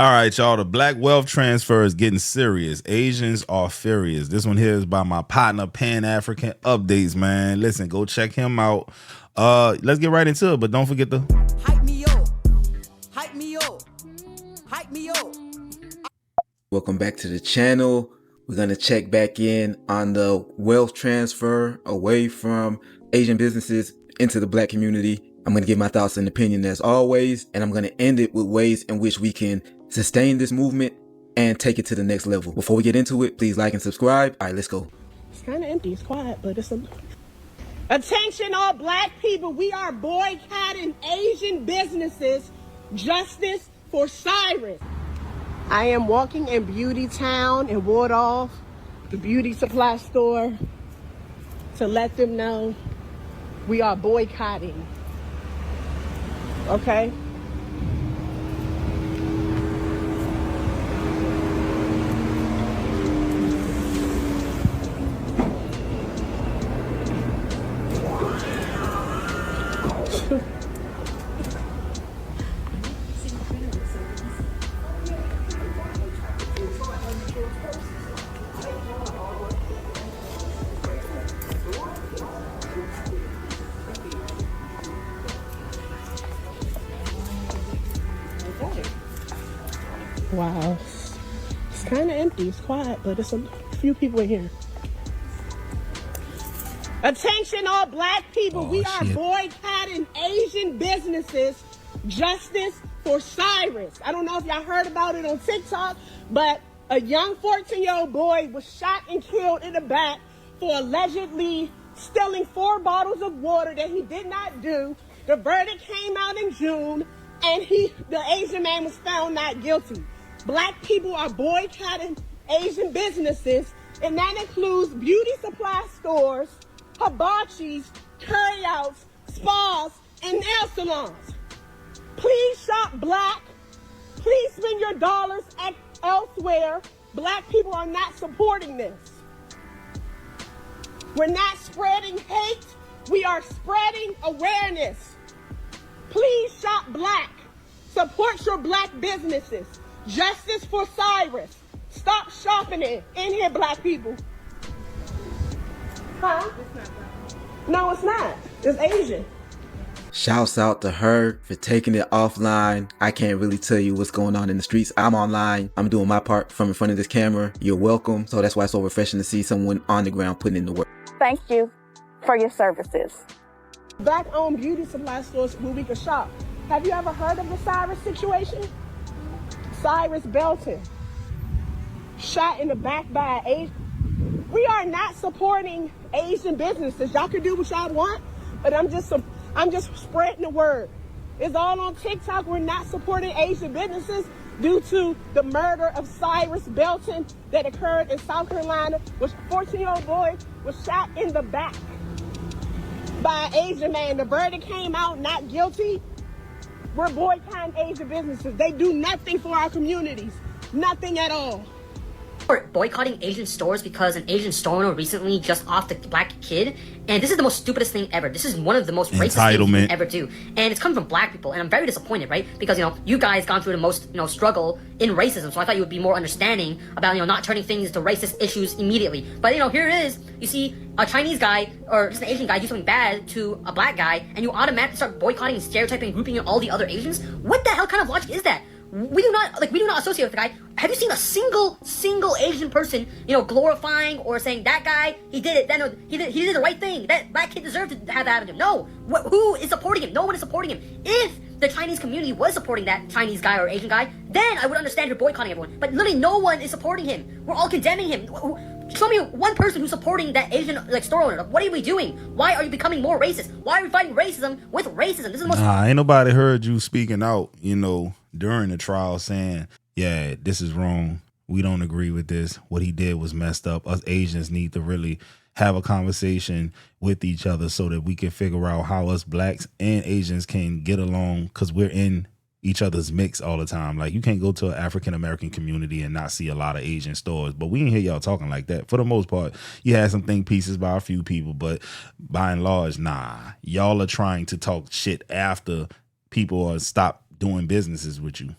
All right, y'all. The black wealth transfer is getting serious. Asians are furious. This one here is by my partner, Pan African Updates, man. Listen, go check him out. Let's get right into it, but don't forget to hype me up. Hype me up. Hype me up. Welcome back to the channel. We're going to check back in on the wealth transfer away from Asian businesses into the black community. I'm going to give my thoughts and opinion as always, and I'm going to end it with ways in which we can sustain this movement and take it to the next level. Before we get into it, please like and subscribe. All right, let's go. It's kind of empty. It's quiet, but it's a... Attention all black people. We are boycotting Asian businesses. Justice for Cyrus. I am walking in Beauty Town in Wardolph, the beauty supply store, to let them know we are boycotting. Okay? Wow, it's kind of empty. It's quiet, but it's a few people in here. Attention all black people. We are boycotting Asian businesses. Justice for Cyrus. I don't know if y'all heard about it on TikTok, but a young 14-year-old boy was shot and killed in the back for allegedly stealing 4 bottles of water that he did not do. The verdict came out in June, and the Asian man was found not guilty. Black people are boycotting Asian businesses, and that includes beauty supply stores, hibachis, curryouts, spas, and nail salons. Please shop black. Please spend your dollars elsewhere. Black people are not supporting this. We're not spreading hate. We are spreading awareness. Please shop black. Support your black businesses. Justice for Cyrus. Stop shopping in here, black people. Huh? It's not black. No, it's not. It's Asian. Shouts out to her for taking it offline. I can't really tell you what's going on in the streets. I'm online. I'm doing my part from in front of this camera. You're welcome. So that's why it's so refreshing to see someone on the ground putting in the work. Thank you for your services. Black-owned beauty supply stores where we can shop. Have you ever heard of the Cyrus situation? Cyrus Belton, shot in the back by an Asian. We are not supporting Asian businesses. Y'all can do what y'all want, but I'm just spreading the word. It's all on TikTok. We're not supporting Asian businesses due to the murder of Cyrus Belton that occurred in South Carolina, which a 14-year-old boy was shot in the back by an Asian man. The verdict came out not guilty. We're boycotting Asian businesses. They do nothing for our communities. Nothing at all. We're boycotting Asian stores because an Asian store owner recently just offed a black kid, and this is the most stupidest thing ever. This is one of the most racist things you can ever do, and it's coming from black people, and I'm very disappointed, right? Because you guys gone through the most struggle in racism, so I thought you would be more understanding about not turning things to racist issues immediately. But here it is. You see a Chinese guy or just an Asian guy do something bad to a black guy, and you automatically start boycotting and stereotyping and grouping in all the other Asians. What the hell kind of logic is that? We do not associate with the guy. Have you seen a single Asian person, glorifying or saying that guy, he did it, he did the right thing, that black kid deserved to have that happen to him? No. Who is supporting him? No one is supporting him. If the Chinese community was supporting that Chinese guy or Asian guy, then I would understand you're boycotting everyone. But literally no one is supporting him. We're all condemning him. Show me one person who's supporting that Asian store owner. What are we doing? Why are you becoming more racist? Why are we fighting racism with racism? This is the most. Ain't nobody heard you speaking out, during the trial saying, yeah, this is wrong. We don't agree with this. What he did was messed up. Us Asians need to really have a conversation with each other so that we can figure out how us blacks and Asians can get along, because we're in each other's mix all the time. Like, you can't go to an African-American community and not see a lot of Asian stores, but we didn't hear y'all talking like that. For the most part, you had some think pieces by a few people, but by and large, nah, y'all are trying to talk shit after people are stop doing business with you.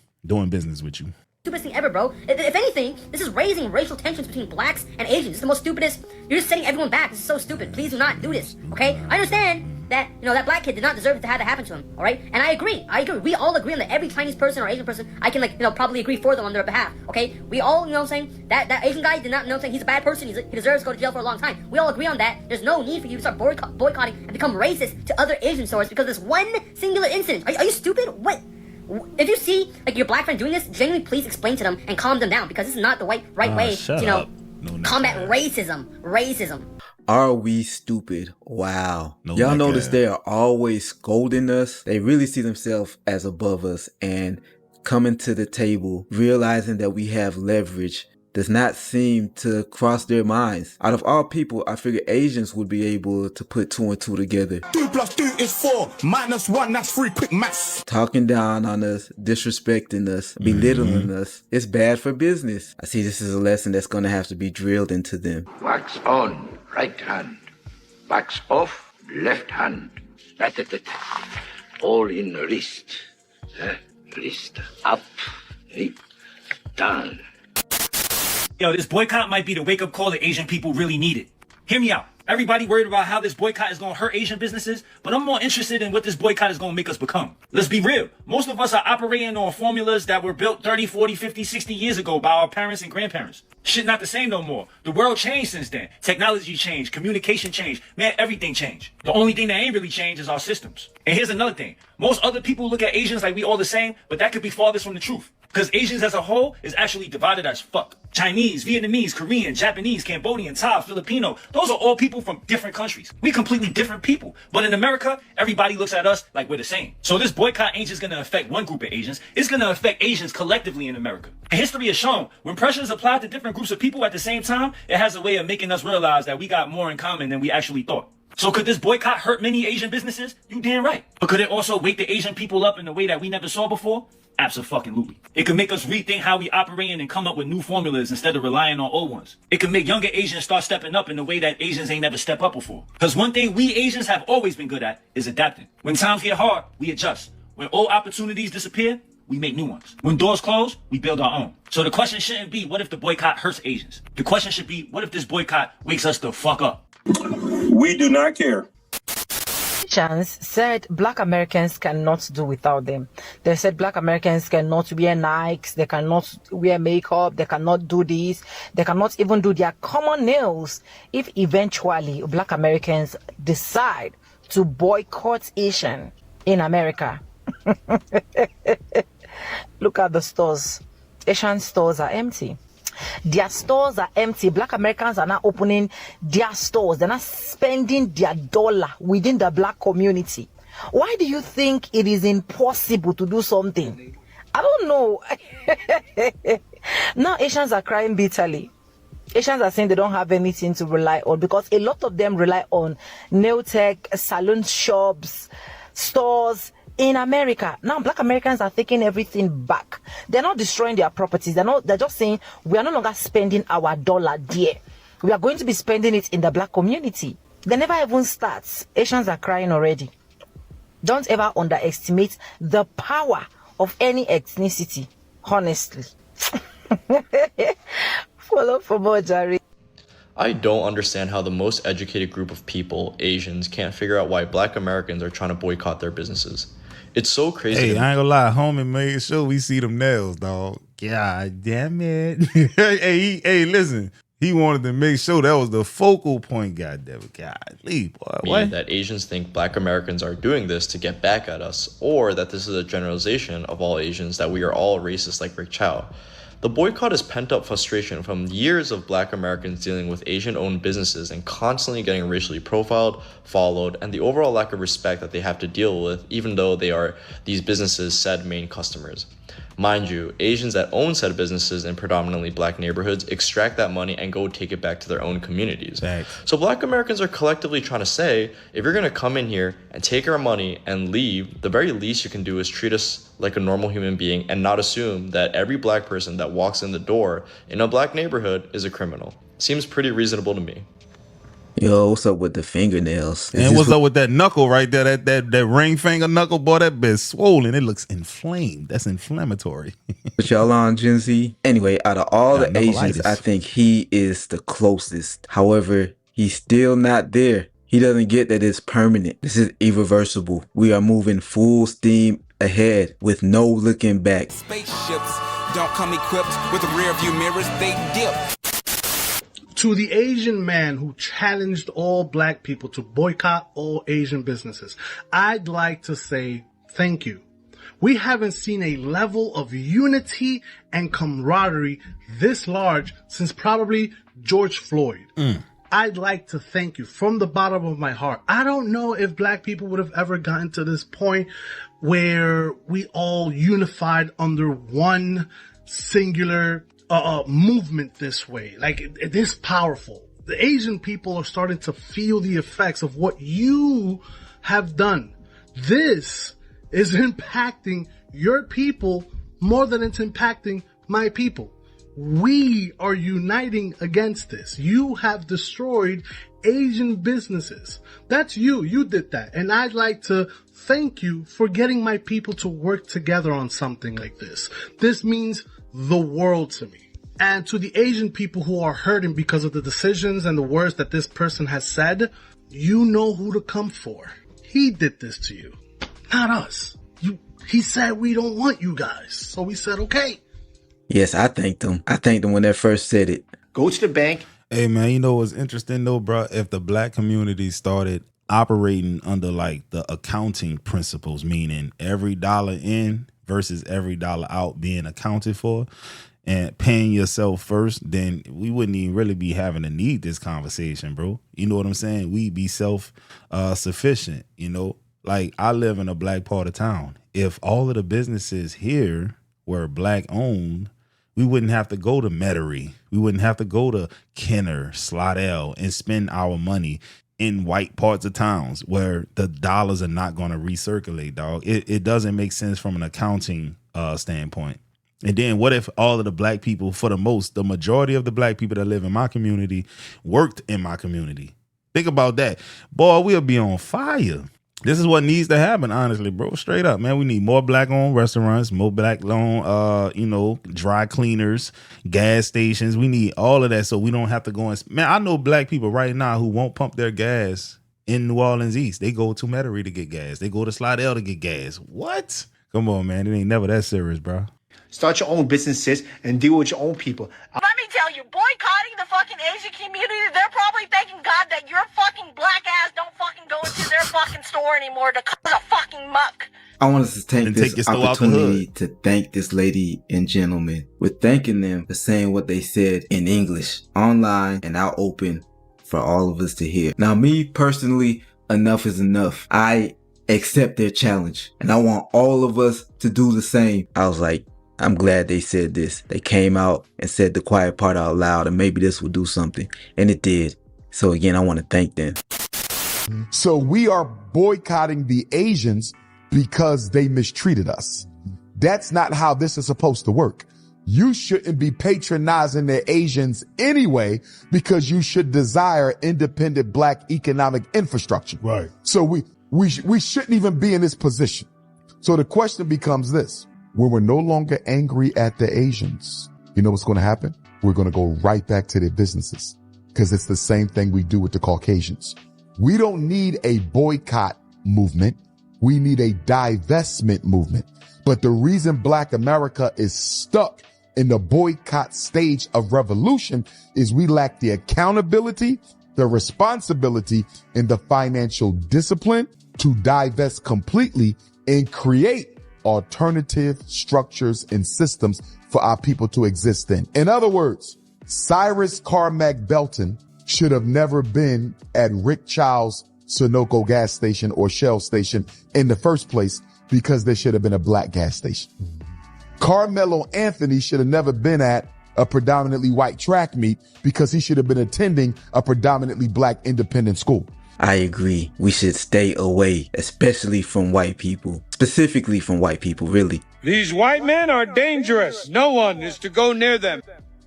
stupidest thing ever, bro. If anything, this is raising racial tensions between blacks and Asians. This is the most stupidest. You're just setting everyone back. This is so stupid. Please do not do this, okay? I understand that, that black kid did not deserve to have that happen to him, all right? And I agree. We all agree on that. Every Chinese person or Asian person, I can, probably agree for them on their behalf, okay? We all, saying, that Asian guy did not, saying he's a bad person, he deserves to go to jail for a long time. We all agree on that. There's no need for you to start boycotting and become racist to other Asian stores because of this one singular incident. Are you stupid? What? If you see, your black friend doing this, genuinely please explain to them and calm them down because this is not the right way to, combat racism. Are we stupid? Wow. Y'all notice they are always scolding us. They really see themselves as above us, and coming to the table, realizing that we have leverage does not seem to cross their minds. Out of all people, I figure Asians would be able to put 2 and 2 together. 2 + 2 is 4. -1, that's 3. Quick maths. Talking down on us, disrespecting us, belittling us. It's bad for business. I see this is a lesson that's going to have to be drilled into them. Wax on, right hand. Wax off, left hand. All in wrist. Wrist up, down. Yo, this boycott might be the wake-up call that Asian people really needed. Hear me out. Everybody worried about how this boycott is going to hurt Asian businesses, but I'm more interested in what this boycott is going to make us become. Let's be real. Most of us are operating on formulas that were built 30, 40, 50, 60 years ago by our parents and grandparents. Shit not the same no more. The world changed since then. Technology changed. Communication changed. Man, everything changed. The only thing that ain't really changed is our systems. And here's another thing. Most other people look at Asians like we all the same, but that could be farthest from the truth. Because Asians as a whole is actually divided as fuck. Chinese, Vietnamese, Korean, Japanese, Cambodian, Thai, Filipino. Those are all people from different countries. We completely different people. But in America, everybody looks at us like we're the same. So this boycott ain't just going to affect one group of Asians. It's going to affect Asians collectively in America. And history has shown when pressure is applied to different groups of people at the same time, it has a way of making us realize that we got more in common than we actually thought. So could this boycott hurt many Asian businesses? You damn right. But could it also wake the Asian people up in a way that we never saw before? Abso-fucking-lutely. It could make us rethink how we operate and come up with new formulas instead of relying on old ones. It could make younger Asians start stepping up in a way that Asians ain't never stepped up before. Because one thing we Asians have always been good at is adapting. When times get hard, we adjust. When old opportunities disappear, we make new ones. When doors close, we build our own. So the question shouldn't be, what if the boycott hurts Asians? The question should be, what if this boycott wakes us the fuck up? We do not care. Chance said black Americans cannot do without them. They said black Americans cannot wear Nikes, they cannot wear makeup, they cannot do this, they cannot even do their common nails if eventually black Americans decide to boycott Asian in America. Look at the stores. Asian stores are empty. Their stores are empty. Black Americans are not opening their stores. They're not spending their dollar within the black community. Why do you think it is impossible to do something? I don't know. Now Asians are crying bitterly. Asians are saying they don't have anything to rely on because a lot of them rely on nail tech, salon shops, stores in America. Now black Americans are taking everything back. They're not destroying their properties. They're just saying we are no longer spending our dollar there. We are going to be spending it in the black community. They never even starts. Asians are crying already. Don't ever underestimate the power of any ethnicity, honestly. Follow for more, Jerry. I don't understand how the most educated group of people, Asians, can't figure out why black Americans are trying to boycott their businesses. It's so crazy. Hey, I ain't gonna lie, homie made sure we see them nails, dog. God damn it. hey, listen. He wanted to make sure that was the focal point, goddamn it. Golly, boy. What? That Asians think black Americans are doing this to get back at us, or that this is a generalization of all Asians, that we are all racist like Rick Chow. The boycott is pent-up frustration from years of black Americans dealing with Asian-owned businesses and constantly getting racially profiled, followed, and the overall lack of respect that they have to deal with, even though they are these businesses' said main customers. Mind you, Asians that own said businesses in predominantly black neighborhoods extract that money and go take it back to their own communities. Thanks. So black Americans are collectively trying to say, if you're going to come in here and take our money and leave, the very least you can do is treat us like a normal human being and not assume that every black person that walks in the door in a black neighborhood is a criminal. Seems pretty reasonable to me. Yo, what's up with the fingernails? And what's up with that knuckle right there? That ring finger knuckle, boy, that bit's swollen. It looks inflamed. That's inflammatory. What y'all on, Gen Z? Anyway, out of all the Asians, I think he is the closest. However, he's still not there. He doesn't get that it's permanent. This is irreversible. We are moving full steam ahead with no looking back. Spaceships don't come equipped with rear view mirrors, they dip. To the Asian man who challenged all black people to boycott all Asian businesses, I'd like to say thank you. We haven't seen a level of unity and camaraderie this large since probably George Floyd. I'd like to thank you from the bottom of my heart. I don't know if black people would have ever gotten to this point where we all unified under one singular movement this way. Like, it is powerful. The Asian people are starting to feel the effects of what you have done. This is impacting your people more than it's impacting my people. We are uniting against this. You have destroyed Asian businesses. That's you. You did that. And I'd like to thank you for getting my people to work together on something like this. This means the world to me. And to the Asian people who are hurting because of the decisions and the words that this person has said, you know who to come for. He did this to you, not us. He said we don't want you guys. So we said, okay. Yes, I thanked them. I thanked them when they first said it. Go to the bank. Hey, man, you know what's interesting though, bro? If the black community started operating under like the accounting principles, meaning every dollar in versus every dollar out being accounted for, and paying yourself first, then we wouldn't even really be having to need this conversation, bro. You know what I'm saying? We'd be self-sufficient, you know? Like, I live in a black part of town. If all of the businesses here were black owned, we wouldn't have to go to Metairie. We wouldn't have to go to Kenner, Slidell, and spend our money in white parts of towns where the dollars are not going to recirculate, dog. It doesn't make sense from an accounting standpoint. And then what if all of the black people, the majority of the black people that live in my community worked in my community? Think about that. Boy, we'll be on fire. This is what needs to happen, honestly, bro. Straight up, man. We need more black-owned restaurants, more black-owned, dry cleaners, gas stations. We need all of that so we don't have to go and... Man, I know black people right now who won't pump their gas in New Orleans East. They go to Metairie to get gas. They go to Slidell to get gas. What? Come on, man. It ain't never that serious, bro. Start your own businesses and deal with your own people. Let me tell you, boycotting the fucking Asian community, they're probably thanking God that your fucking black ass don't fucking go into their fucking store anymore to cause a fucking muck. I want us to take this opportunity to thank this lady and gentleman. We're thanking them for saying what they said in English, online and out open for all of us to hear. Now, me personally, enough is enough. I accept their challenge and I want all of us to do the same. I was like, I'm glad they said this. They came out and said the quiet part out loud and maybe this will do something. And it did. So again, I want to thank them. So we are boycotting the Asians because they mistreated us. That's not how this is supposed to work. You shouldn't be patronizing the Asians anyway because you should desire independent black economic infrastructure. Right. So we shouldn't even be in this position. So the question becomes this. When we're no longer angry at the Asians, you know what's going to happen? We're going to go right back to their businesses because it's the same thing we do with the Caucasians. We don't need a boycott movement. We need a divestment movement. But the reason Black America is stuck in the boycott stage of revolution is we lack the accountability, the responsibility, and the financial discipline to divest completely and create alternative structures and systems for our people to exist in. In other words, Cyrus Carmack Belton should have never been at Rick Child's Sunoco gas station or Shell station in the first place because there should have been a black gas station. Carmelo Anthony should have never been at a predominantly white track meet because he should have been attending a predominantly black independent school. I agree. We should stay away, especially from white people. Specifically from white people, really. These white men are dangerous. No one is to go near them.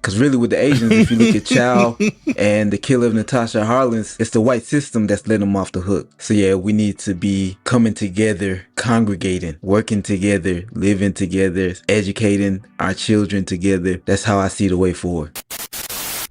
Because really with the Asians, if you look at Chow and the killer of Natasha Harlins, it's the white system that's letting them off the hook. So yeah, we need to be coming together, congregating, working together, living together, educating our children together. That's how I see the way forward.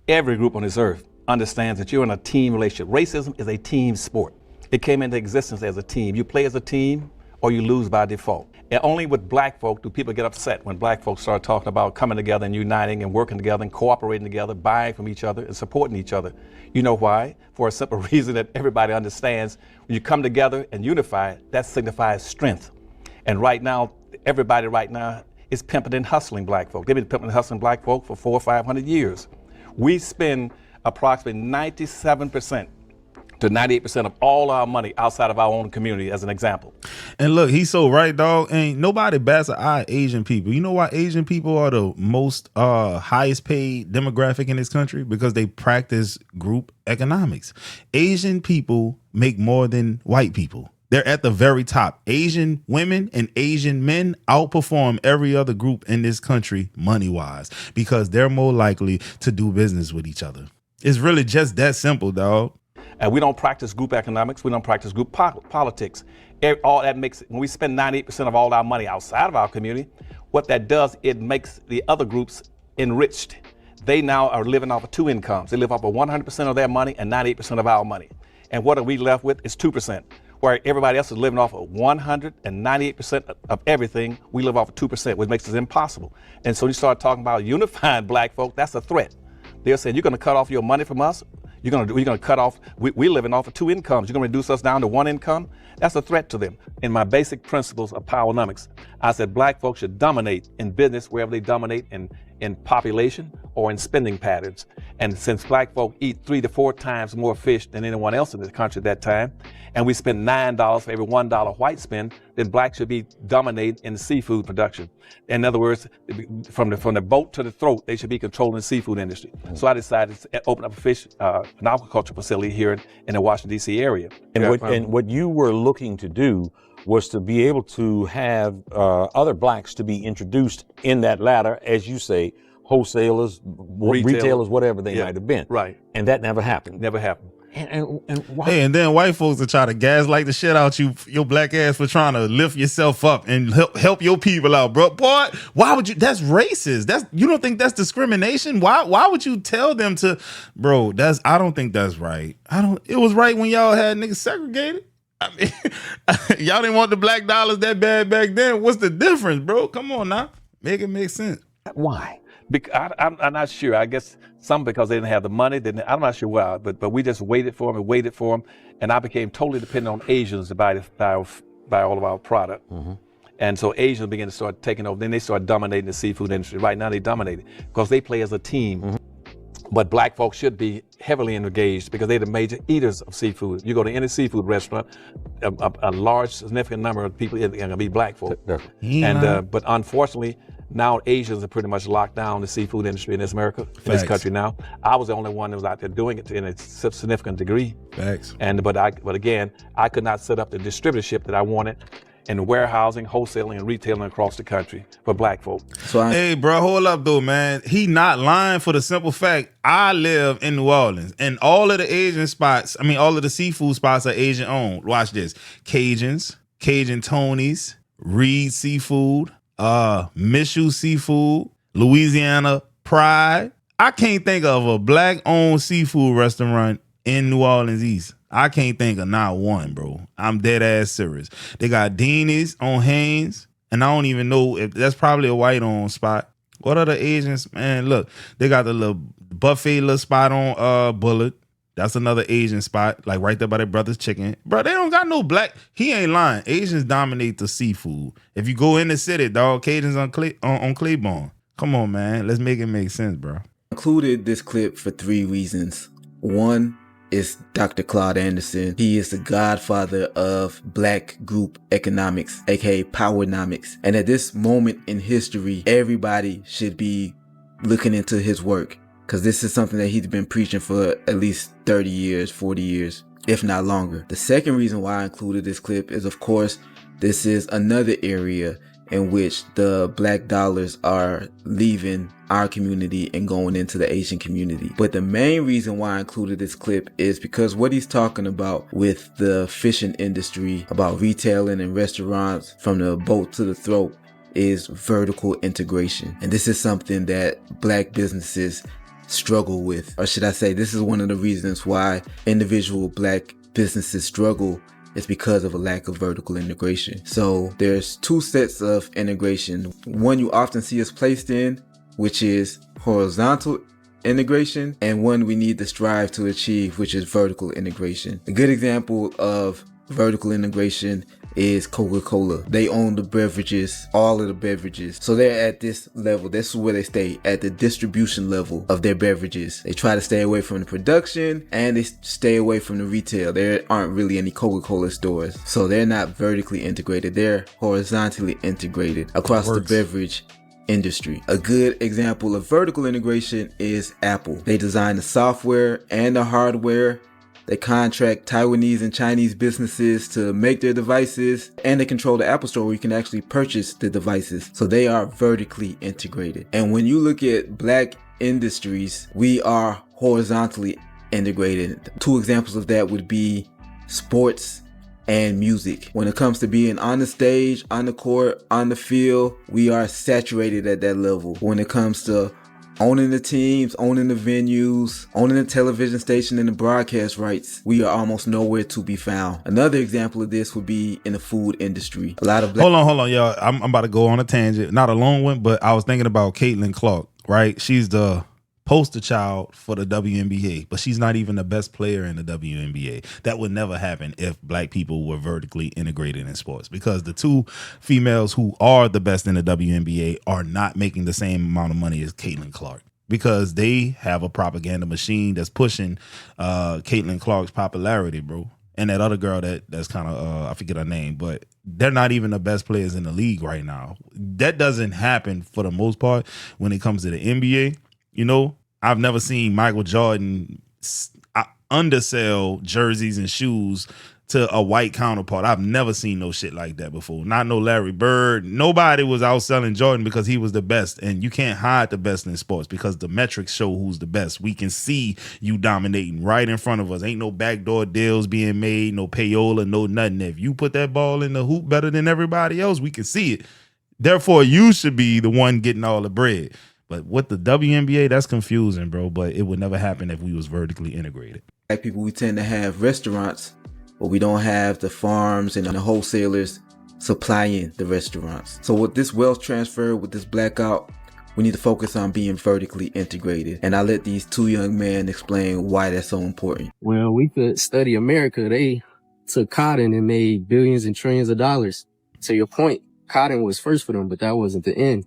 Every group on this earth understands that you're in a team relationship. Racism is a team sport. It came into existence as a team. You play as a team or you lose by default. And only with black folk do people get upset when black folks start talking about coming together and uniting and working together and cooperating together, buying from each other and supporting each other. You know why? For a simple reason that everybody understands. When you come together and unify, that signifies strength. And right now, everybody right now is pimping and hustling black folk. They've been pimping and hustling black folk for 400 or 500 years. We spend approximately 97% to 98% of all our money outside of our own community, as an example. And look, he's so right, dog. Ain't nobody bats an eye at Asian people. You know why Asian people are the most highest paid demographic in this country? Because they practice group economics. Asian people make more than white people. They're at the very top. Asian women and Asian men outperform every other group in this country money-wise because they're more likely to do business with each other. It's really just that simple, dog. And we don't practice group economics. We don't practice group politics. All that makes, when we spend 98% of all our money outside of our community, what that does, it makes the other groups enriched. They now are living off of two incomes. They live off of 100% of their money and 98% of our money. And what are we left with is 2%. Where everybody else is living off of 198% of everything, we live off of 2%, which makes it impossible. And so you start talking about unifying black folk, that's a threat. They're saying, you're going to cut off your money from us? You're going to cut off, we're living off of two incomes. You're going to reduce us down to one income? That's a threat to them. In my basic principles of Powernomics, I said black folks should dominate in business wherever they dominate in population or in spending patterns. And since black folk eat 3 to 4 times more fish than anyone else in the country at that time, and we spend $9 for every $1 white spend, then blacks should be dominating in seafood production. In other words, from the boat to the throat, they should be controlling the seafood industry. So I decided to open up an aquaculture facility here in the Washington, D.C. area. And what you were looking to do was to be able to have other blacks to be introduced in that ladder, as you say, wholesalers, retailers, whatever they might have been. Right. And that never happened. Never happened. And why? Hey, and then white folks will try to gaslight the shit out you, your black ass, for trying to lift yourself up and help your people out, bro. Boy, why would you? That's racist. You don't think that's discrimination? Why would you tell them to, bro? I don't think that's right. It was right when y'all had niggas segregated. I mean, y'all didn't want the black dollars that bad back then. What's the difference, bro? Come on now, make it make sense. Why? Because I'm not sure. I guess some because they didn't have the money. I'm not sure why, but we just waited for them, and I became totally dependent on Asians to buy all of our product. Mm-hmm. And so Asians began to start taking over. Then they started dominating the seafood industry. Right now they dominate it because they play as a team. Mm-hmm. But black folks should be heavily engaged because they're the major eaters of seafood. You go to any seafood restaurant, a large, significant number of people are going to be black folk. But unfortunately, now Asians are pretty much locked down the seafood industry in this this country now. I was the only one that was out there doing it in a significant degree. Facts. But again, I could not set up the distributorship that I wanted in warehousing, wholesaling, and retailing across the country for black folk. Hey, bro, hold up though, man. He not lying for the simple fact I live in New Orleans, and all of the Asian spots, all of the seafood spots are Asian owned. Watch this: Cajuns, Cajun Tony's, Reed Seafood, Michoud Seafood, Louisiana Pride. I can't think of a black owned seafood restaurant in New Orleans East. I can't think of not one, bro. I'm dead ass serious. They got Deanie's on Haynes, and I don't even know if that's probably a white owned spot. What are the Asians? Man, look, they got the little buffet little spot on Bullet. That's another Asian spot, like right there by their brother's chicken. Bro, they don't got no black. He ain't lying. Asians dominate the seafood. If you go in the city, dog, Cajuns on Claiborne. Come on, man. Let's make it make sense, bro. Included this clip for 3 reasons. One is Dr. Claude Anderson. He is the godfather of black group economics, aka Powernomics. And at this moment in history, everybody should be looking into his work, because this is something that he's been preaching for at least 30 years, 40 years, if not longer. The second reason why I included this clip is, of course, this is another area in which the black dollars are leaving our community and going into the Asian community. But the main reason why I included this clip is because what he's talking about with the fishing industry, about retailing and restaurants from the boat to the throat, is vertical integration. And this is something that black businesses struggle with. Or should I say, this is one of the reasons why individual black businesses struggle, is because of a lack of vertical integration. So there's two sets of integration. One you often see us placed in, which is horizontal integration, and one we need to strive to achieve, which is vertical integration. A good example of vertical integration is Coca-Cola. They own the beverages, all of the beverages. So they're at this level. This is where they stay, at the distribution level of their beverages. They try to stay away from the production and they stay away from the retail. There aren't really any Coca-Cola stores. So they're not vertically integrated. They're horizontally integrated across the beverage industry. A good example of vertical integration is Apple. They design the software and the hardware. They contract Taiwanese and Chinese businesses to make their devices, and they control the Apple Store where you can actually purchase the devices. So they are vertically integrated. And when you look at black industries, we are horizontally integrated. Two examples of that would be sports and music. When it comes to being on the stage, on the court, on the field, we are saturated at that level. When it comes to owning the teams, owning the venues, owning the television station and the broadcast rights, we are almost nowhere to be found. Another example of this would be in the food industry. A lot of Hold on, y'all. I'm about to go on a tangent. Not a long one, but I was thinking about Caitlin Clark, right? She's the poster child for the WNBA, but she's not even the best player in the WNBA. That would never happen if black people were vertically integrated in sports, because the two females who are the best in the WNBA are not making the same amount of money as Caitlin Clark, because they have a propaganda machine that's pushing Caitlin Clark's popularity, bro. And that other girl that's kind of, I forget her name, but they're not even the best players in the league right now. That doesn't happen for the most part when it comes to the NBA. You know, I've never seen Michael Jordan undersell jerseys and shoes to a white counterpart. I've never seen no shit like that before. Not no Larry Bird. Nobody was outselling Jordan because he was the best. And you can't hide the best in sports because the metrics show who's the best. We can see you dominating right in front of us. Ain't no backdoor deals being made, no payola, no nothing. If you put that ball in the hoop better than everybody else, we can see it. Therefore, you should be the one getting all the bread. But with the WNBA, that's confusing, bro. But it would never happen if we was vertically integrated. Black people, we tend to have restaurants, but we don't have the farms and the wholesalers supplying the restaurants. So with this wealth transfer, with this blackout, we need to focus on being vertically integrated. And I'll let these two young men explain why that's so important. Well, we could study America. They took cotton and made billions and trillions of dollars. To your point, cotton was first for them, but that wasn't the end.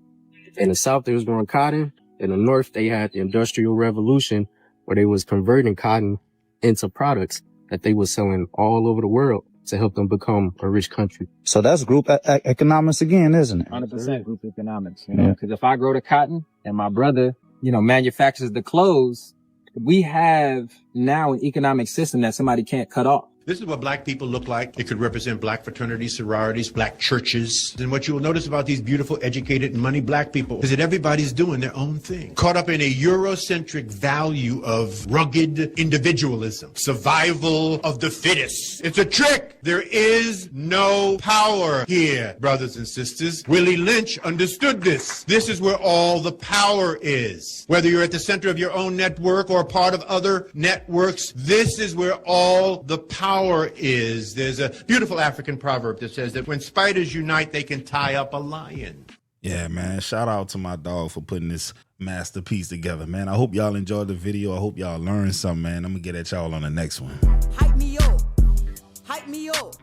In the South, they was growing cotton. In the North, they had the Industrial Revolution, where they was converting cotton into products that they was selling all over the world to help them become a rich country. So that's group economics again, isn't it? 100% group economics, you know, because if I grow the cotton and my brother, you know, manufactures the clothes, we have now an economic system that somebody can't cut off. This is what black people look like. It could represent black fraternities, sororities, black churches. And what you will notice about these beautiful, educated, and money black people is that everybody's doing their own thing. Caught up in a Eurocentric value of rugged individualism, survival of the fittest. It's a trick. There is no power here, brothers and sisters. Willie Lynch understood this. This is where all the power is. Whether you're at the center of your own network or part of other networks, this is where all the power is. There's a beautiful African proverb that says that when spiders unite, they can tie up a lion. Yeah, man. Shout out to my dog for putting this masterpiece together, man. I hope y'all enjoyed the video. I hope y'all learned something, man. I'm going to get at y'all on the next one. Hype me up. Hype me up.